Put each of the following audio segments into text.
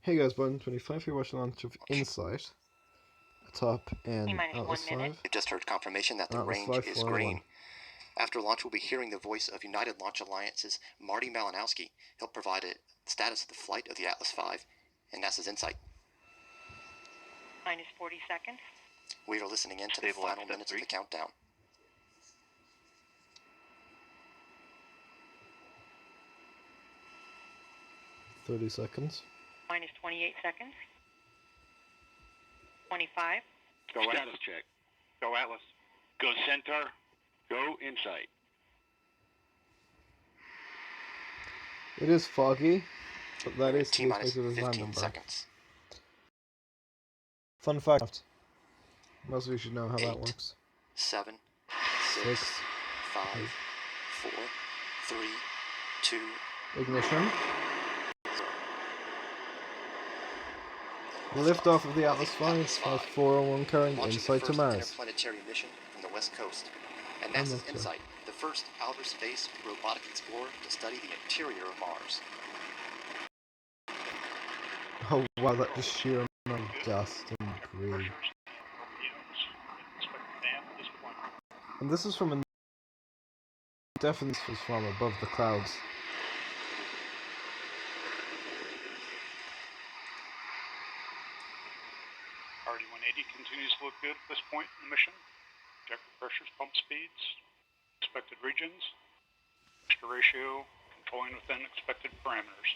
Hey guys, Button25 here watching the launch of Insight, atop in Atlas 5. You've just heard confirmation that the Atlas range 5 is green. After launch, we'll be hearing the voice of United Launch Alliance's Marty Malinowski. He'll provide a status of the flight of the Atlas V and NASA's Insight. Minus 40 seconds. We are listening in to the final minutes of the countdown. .30 seconds. Minus 28 seconds. 25. Go status check. Go Atlas. Go Centaur. Go Insight. It is foggy, but that is to be T-minus expected as 15 random. seconds. Fun fact. Most of you should know how that 8, works. 7, 6, 6, 5, 4, 3, 2, ignition. Liftoff of the Atlas V, 5401 carrying Insight to Mars. Interplanetary mission from the West Coast. And NASA's Insight, the first outer space robotic explorer to study the interior of Mars. Oh wow, that just sheer amount of dust and debris. And this is from a definitely was from above the clouds. RD-180 continues to look good at this point in the mission. Injector pressures, pump speeds, expected regions, moisture ratio, controlling within expected parameters.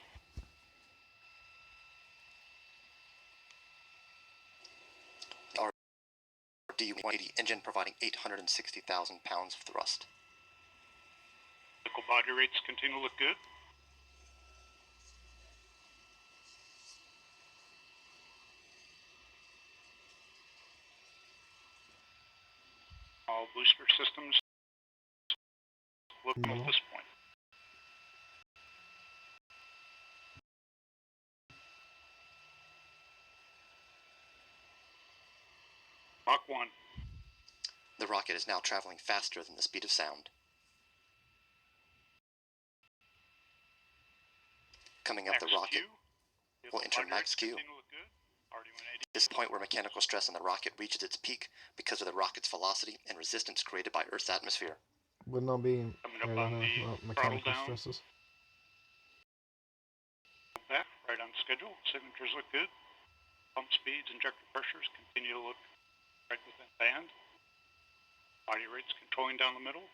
RD-180 engine providing 860,000 pounds of thrust. Vehicle body rates continue to look good. All booster systems look at this point. Mach 1. The rocket is now traveling faster than the speed of sound. Coming up, the rocket will enter max Q. This is the point where mechanical stress on the rocket reaches its peak because of the rocket's velocity and resistance created by Earth's atmosphere. Would not be mechanical down. stresses. Back, right on schedule. Signatures look good. Pump speeds, injector pressures continue to look right within band. Body rates controlling down the middle.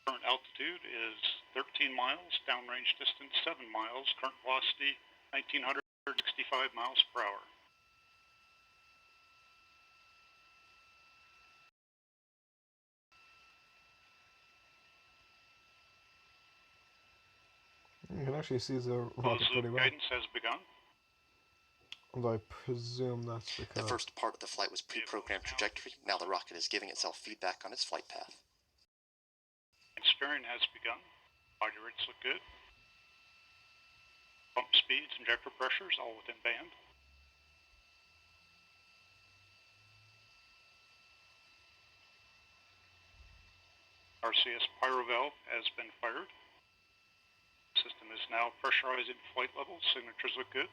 Current altitude is 13 miles, downrange distance 7 miles, current velocity 1965 miles per hour. You can actually see the rocket pretty well. Guidance has begun. Although I presume that's because... The first part of the flight was pre-programmed trajectory. Now the rocket is giving itself feedback on its flight path. Steering has begun. Body rates look good. Pump speeds, injector pressures, all within band. RCS pyro valve has been fired. System is now pressurizing flight levels. Signatures look good.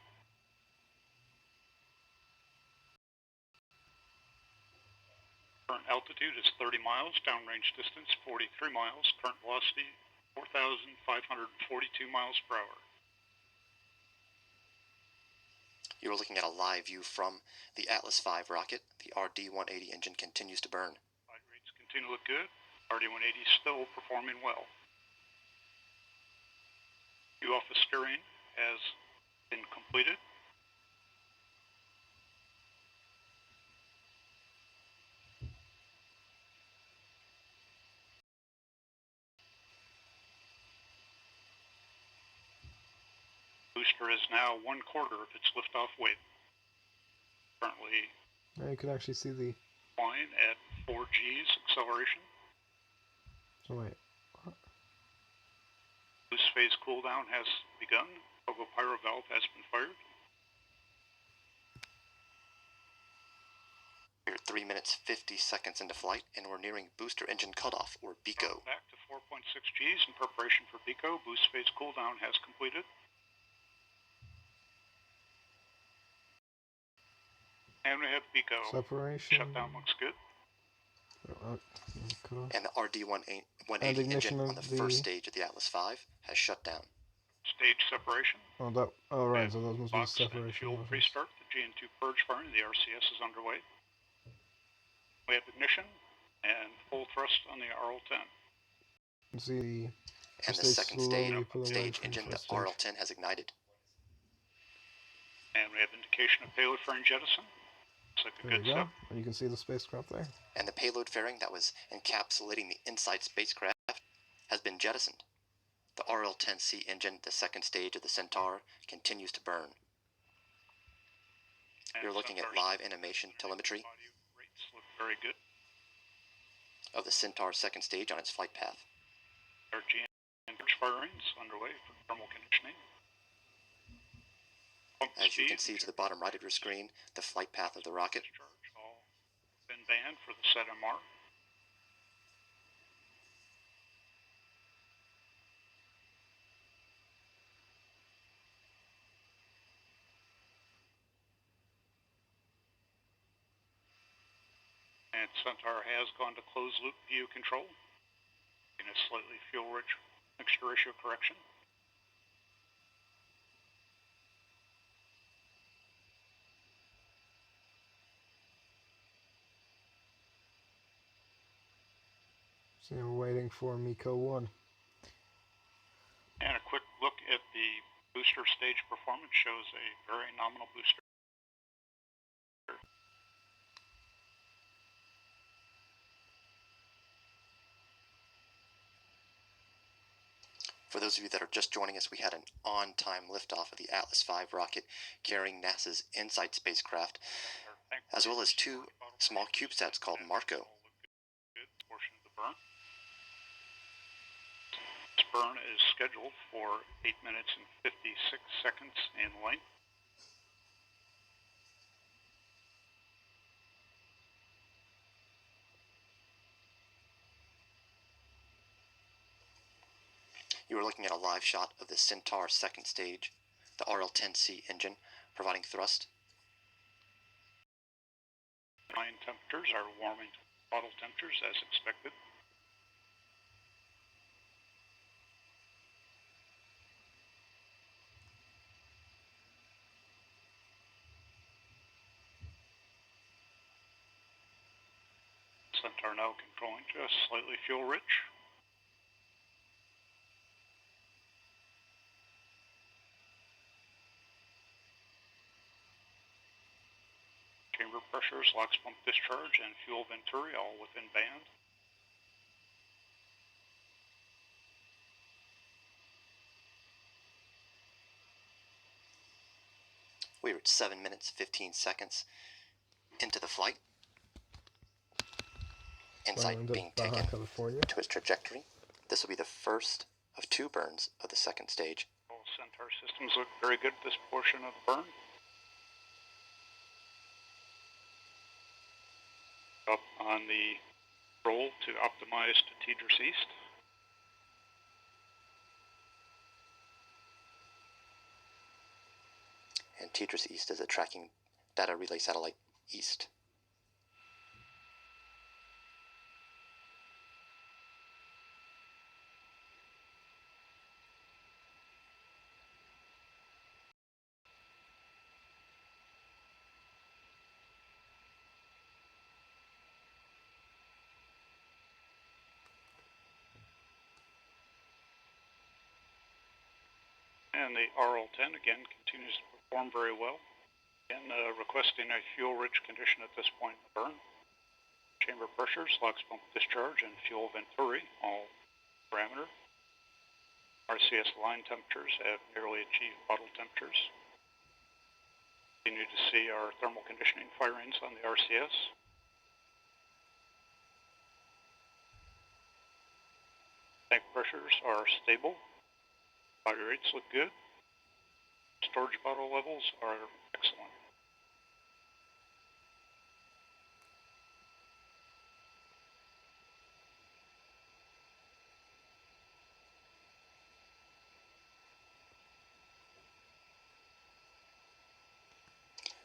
Current altitude is 30 miles, downrange distance 43 miles, current velocity 4,542 miles per hour. You are looking at a live view from the Atlas V rocket. The RD-180 engine continues to burn. Body rates continue to look good. RD-180 is still performing well. View off the steering has been completed. Booster is now 1/4 of its liftoff weight. Currently now you can actually see the... flying at 4 G's acceleration. So wait, what? Boost phase cooldown has begun. Turbo pyro valve has been fired. We're 3 minutes 50 seconds into flight, and we're nearing booster engine cutoff, or BECO. Back to 4.6 G's in preparation for BECO. Boost phase cooldown has completed. And we have Pico. Separation. Shutdown looks good. Cut off. And the RD-180 And ignition engine of on the the- first stage of the Atlas V has shut down. Stage separation. Oh, that. Oh, right. So that must be the Box and separation. fuel of it. restart. The GN2 purge firing. The RCS is underway. We have ignition and full thrust on the RL-10. You see the. And the Stage second slowly pull away stage from the engine, the first stage. RL-10, has ignited. And we have indication of payload fairing jettison. Looks like a There good you go. step. And you can see the spacecraft there. And the payload fairing that was encapsulating the InSight spacecraft has been jettisoned. The RL-10C engine, the second stage of the Centaur, continues to burn. And You're looking at Centaur's live animation telemetry body rates look very good. of the Centaur second stage on its flight path. Our GN purge firings underway for thermal conditioning. Pump As you can speed, see to the bottom right of your screen, the flight path of the rocket. discharge, all been banned for the ZMR. And Centaur has gone to closed loop view control in a slightly fuel rich mixture ratio correction. So we're waiting for MECO 1. And a quick look at the booster stage performance shows a very nominal booster. For those of you that are just joining us, we had an on-time liftoff of the Atlas V rocket carrying NASA's InSight spacecraft, as well as two small CubeSats called Marco. Good portion of the burn. This burn is scheduled for 8 minutes and 56 seconds in length. You are looking at a live shot of the Centaur second stage, the RL-10C engine, providing thrust. Line temperatures are warming to bottle temperatures as expected. Centaur now controlling just slightly fuel rich. Chamber pressures, LOX pump discharge, and fuel venturi all within band. We are at 7 minutes, 15 seconds into the flight. InSight Flying to being Baja, taken California. to its trajectory. This will be the first of two burns of the second stage. All Centaur systems look very good at this portion of the burn. Up on the roll to optimize to TDRS East. And TDRS East is a tracking data relay satellite east. And the RL-10 again continues to perform very well. And requesting a fuel-rich condition at this point in the burn. Chamber pressures, LOX pump discharge, and fuel venturi, all parameter. RCS line temperatures have nearly achieved bottle temperatures. Continue to see our thermal conditioning firings on the RCS. Tank pressures are stable. Body rates look good. Storage bottle levels are excellent.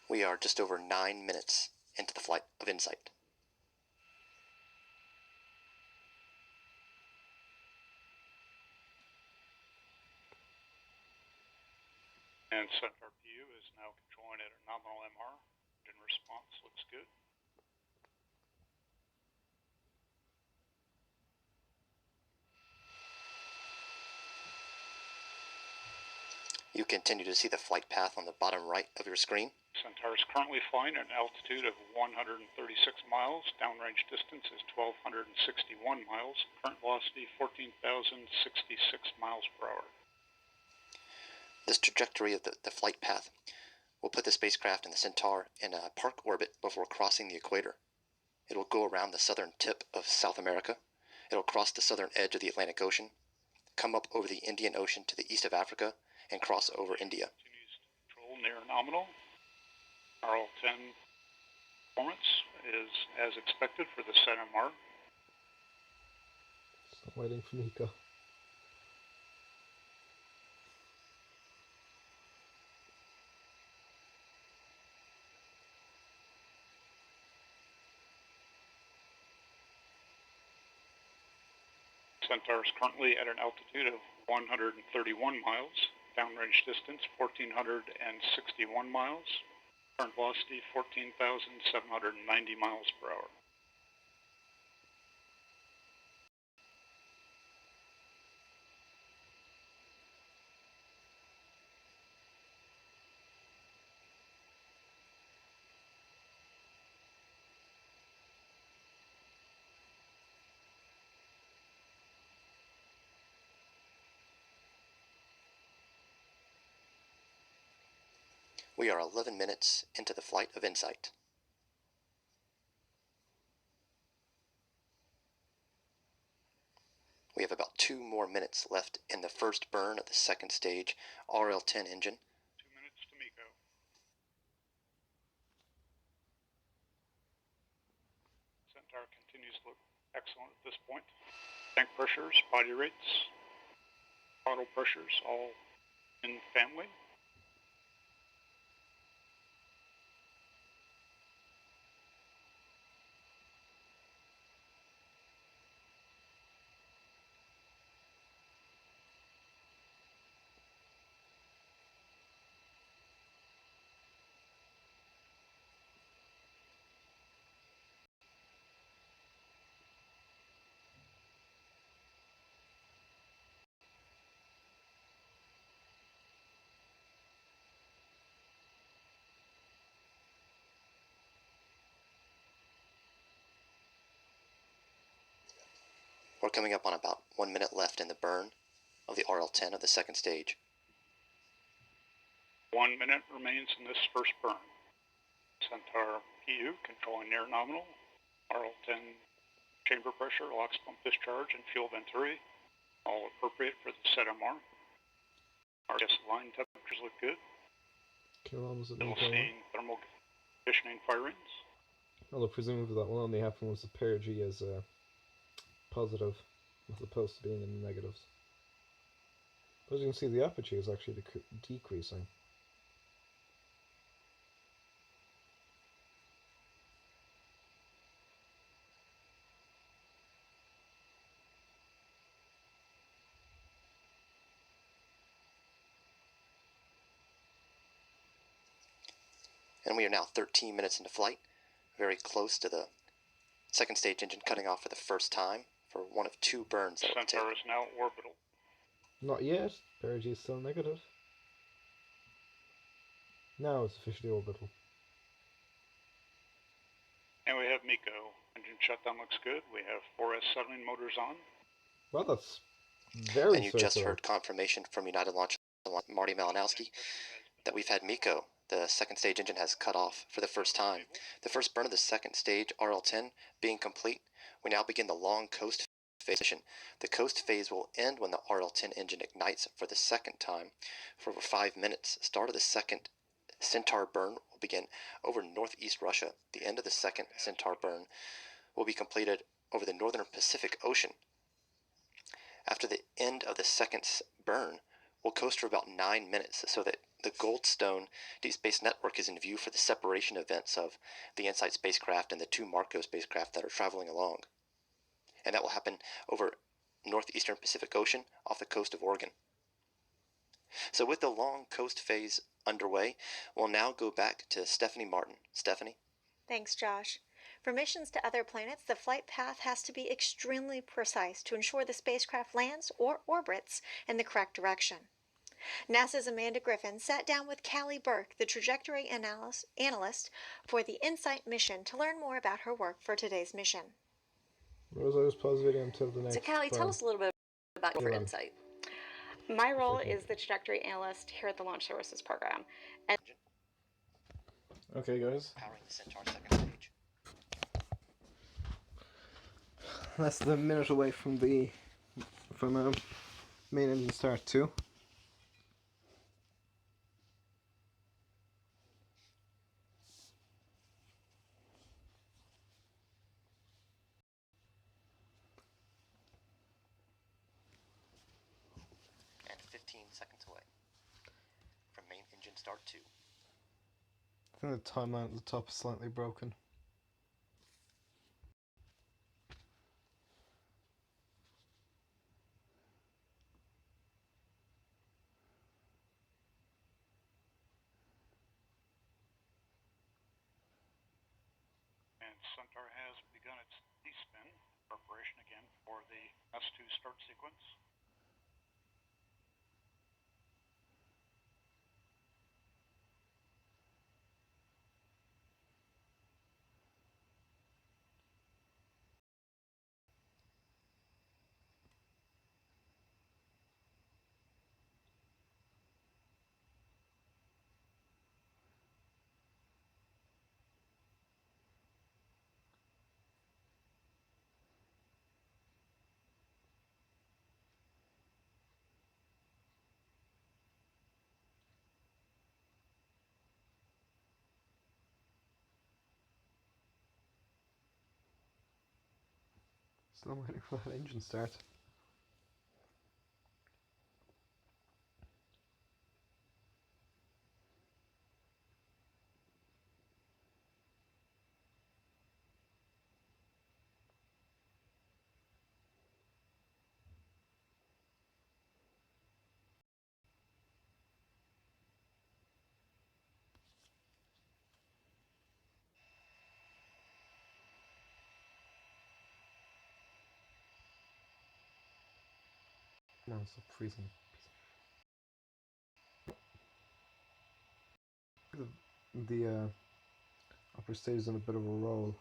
We are just over 9 minutes into the flight of Insight. And Centaur PU is now controlling at a nominal MR. Engine response looks good. You continue to see the flight path on the bottom right of your screen. Centaur is currently flying at an altitude of 136 miles. Downrange distance is 1,261 miles. Current velocity 14,066 miles per hour. This trajectory of the flight path will put the spacecraft and the Centaur in a park orbit before crossing the equator. It will go around the southern tip of South America. It will cross the southern edge of the Atlantic Ocean, come up over the Indian Ocean to the east of Africa, and cross over India. Continues to control near nominal. RL-10 performance is as expected for the SETMR. Still waiting for Nico. Centaur is currently at an altitude of 131 miles. Downrange distance 1,461 miles. Current velocity 14,790 miles per hour. We are 11 minutes into the flight of Insight. We have about 2 more minutes left in the first burn of the second stage RL-10 engine. 2 minutes to MECO. Centaur continues to look excellent at this point. Tank pressures, body rates, throttle pressures, all in family. We're coming up on about 1 minute left in the burn of the RL-10 of the second stage. 1 minute remains in this first burn. Centaur PU controlling near nominal. RL-10 chamber pressure, LOX pump discharge, and fuel venturi, all appropriate for the SETMR. RS line temperatures look good. Kilograms at Still Nico. seeing thermal conditioning firings. Although presumably that will only happen once the perigee is positive, as opposed to being in the negatives. But as you can see, the aperture is actually decreasing. And we are now 13 minutes into flight, very close to the second stage engine cutting off for the first time for one of 2 burns that it will take. Centaur is now orbital. Not yet. Perigee is still negative. Now it's officially orbital. And we have MECO. Engine shutdown looks good. We have 4S settling motors on. Well, that's very And you just circular. heard confirmation from United Launch Marty Malinowski that we've had MECO. The second stage engine has cut off for the first time. The first burn of the second stage RL-10 being complete, we now begin the long coast phase. The coast phase will end when the RL-10 engine ignites for the second time for over 5 minutes. Start of the second Centaur burn will begin over northeast Russia. The end of the second Centaur burn will be completed over the northern Pacific Ocean. After the end of the second burn, we'll coast for about 9 minutes so that the Goldstone Deep Space Network is in view for the separation events of the InSight spacecraft and the two Marco spacecraft that are traveling along. And that will happen over northeastern Pacific Ocean off the coast of Oregon. So with the long coast phase underway, we'll now go back to Stephanie Martin. Stephanie? Thanks, Josh. For missions to other planets, the flight path has to be extremely precise to ensure the spacecraft lands or orbits in the correct direction. NASA's Amanda Griffin sat down with Callie Burke, the trajectory analyst for the InSight mission, to learn more about her work for today's mission. Rose, I just pause the video until the next So Callie, tell us a little bit about your Elon. InSight. My role Second. is the trajectory analyst here at the Launch Services Program. And Okay, guys. Powering the Centaur second stage. Less than a minute away from main engine start 2. And 15 seconds away from main engine start 2. I think the timeline at the top is slightly broken. And Centaur has begun its D-spin, preparation again for the S2 start sequence. Still waiting for that engine start. Come on, stop freezing. The upper stage is on a bit of a roll.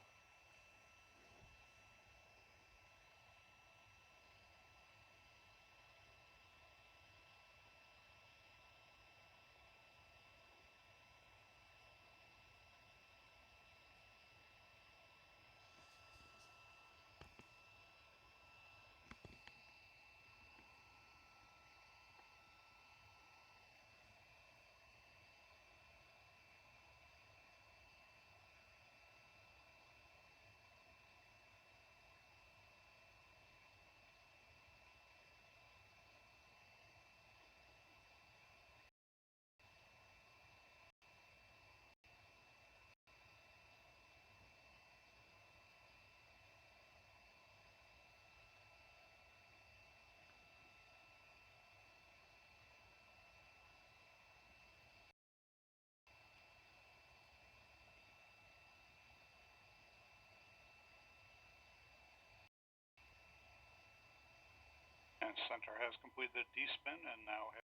And Centaur has completed the D-spin and now has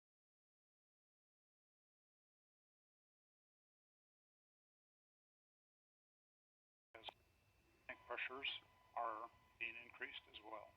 tank pressures are being increased as well.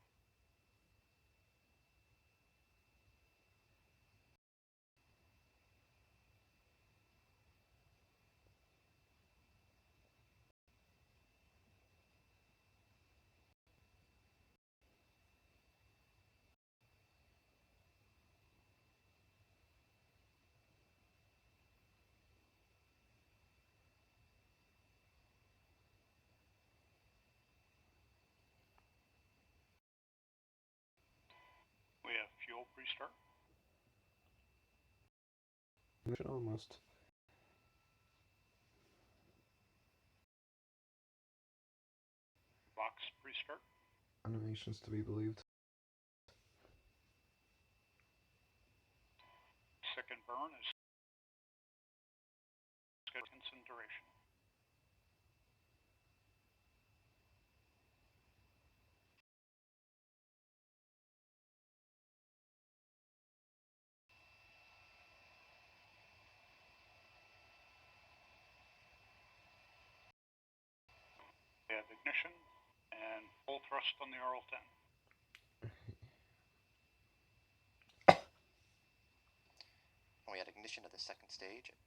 We have fuel pre-start. almost. Box restart. Animations to be believed. Second burn is seconds in duration. We have ignition and full thrust on the RL-10. We had ignition of the second stage at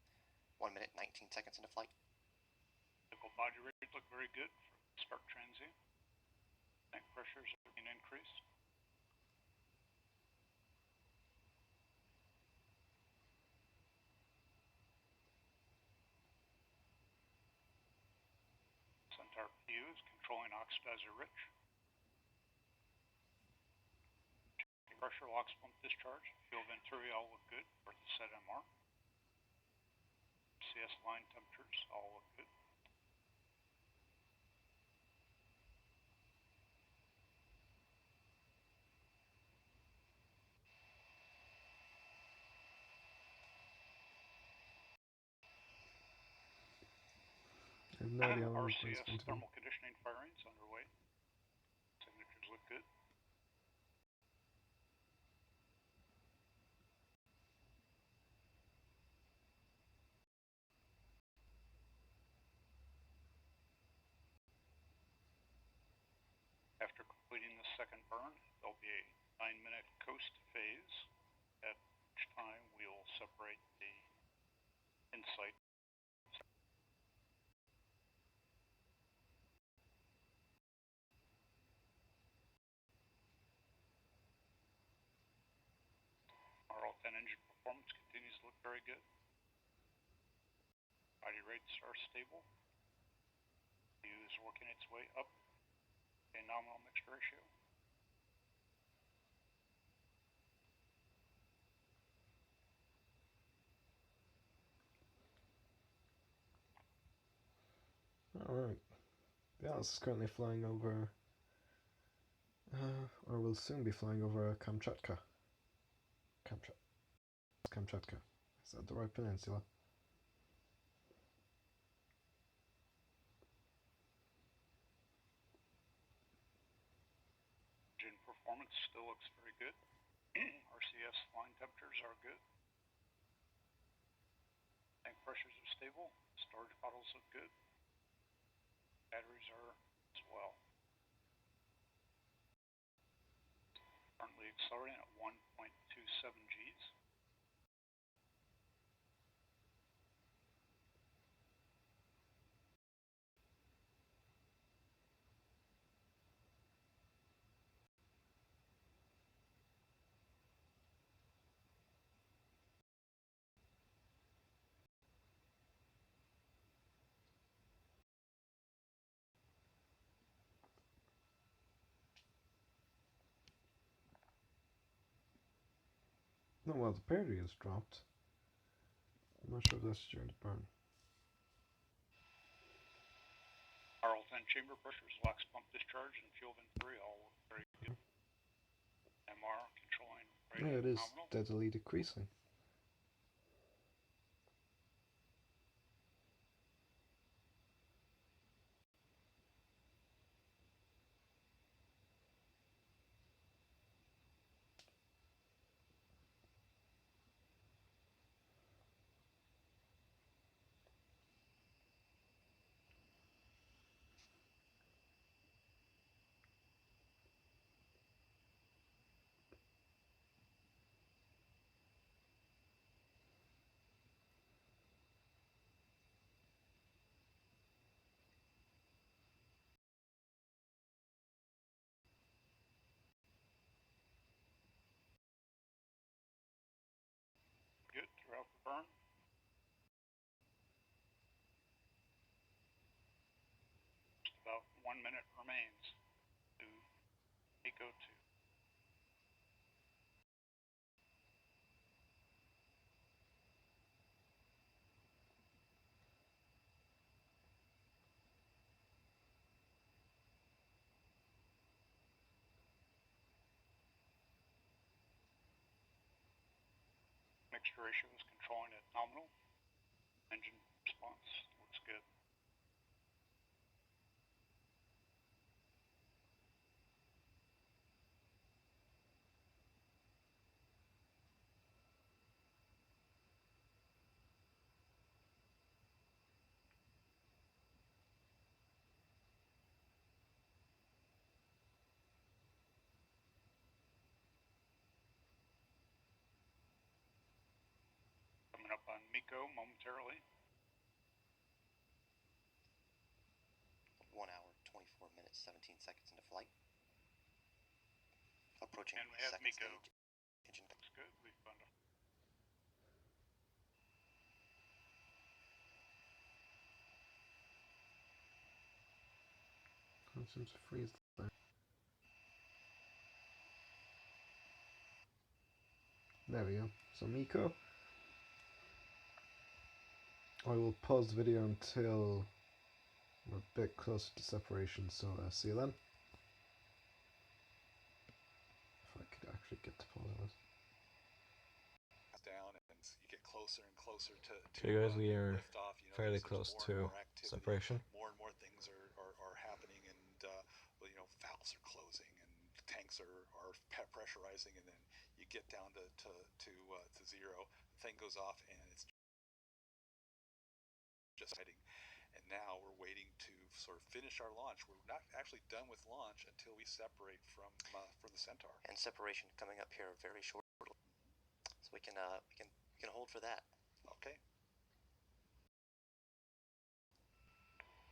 1 minute 19 seconds into flight. Vehicle body rate look very good for start transient. Tank pressures are being increased. Centaur PU is controlling oxidizer rich. Pressure, LOX pump discharge, fuel venturi all look good for the set MR. CS line temperatures all look good. I have no idea how long it's RCS going to be. thermal conditioning firings underway. Signatures look good. After completing the second burn, there'll be a 9-minute coast phase, at which time we'll separate the insight. RL-10 engine performance continues to look very good. Body rates are stable. PU is working its way up. A nominal mixed ratio. Alright. The Atlas is currently flying over, or will soon be flying over Kamchatka. Kamchatka. Is that the right peninsula? Engine performance still looks very good. RCS line temperatures are good. Tank pressures are stable. Storage bottles look good. Batteries are as well. Currently accelerating at 1.27 Gs. No, well, the parity has dropped. I'm not sure if that's during the burn. RL-10 chamber pressures, LOX pump discharge, and fuel venturi all look very good. MR controlling rate Yeah, it is nominal. steadily decreasing. Good throughout the burn. Just about 1 minute remains to ECO 2. mixture ratios controlling at nominal. Engine response looks good. Coming up on MECO momentarily. 1 hour, 24 minutes, 17 seconds into flight. Approaching And we have second MECO. stage. Engine. Looks good. We found a It seems to freeze there. There we go. So MECO. I will pause the video until we're a bit closer to separation, so see you then. If I could actually get to pause this. Down and you get closer and closer to Okay guys, we are liftoff, you know, fairly there's close more and to more activity, separation. more and more things are happening, and well, you know, valves are closing and tanks are pressurizing, and then you get down to zero, the thing goes off and it's just heading. And now we're waiting to sort of finish our launch. We're not actually done with launch until we separate from the Centaur. And separation coming up here very shortly. So we can hold for that. Okay.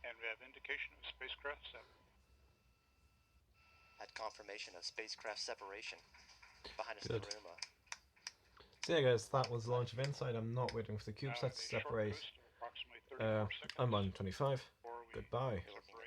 And we have indication of spacecraft Had confirmation of spacecraft separation behind us Good. in the room. So yeah guys, that was the launch of InSight. I'm not waiting for the CubeSats to separate. I'm on 25. Goodbye. You're looking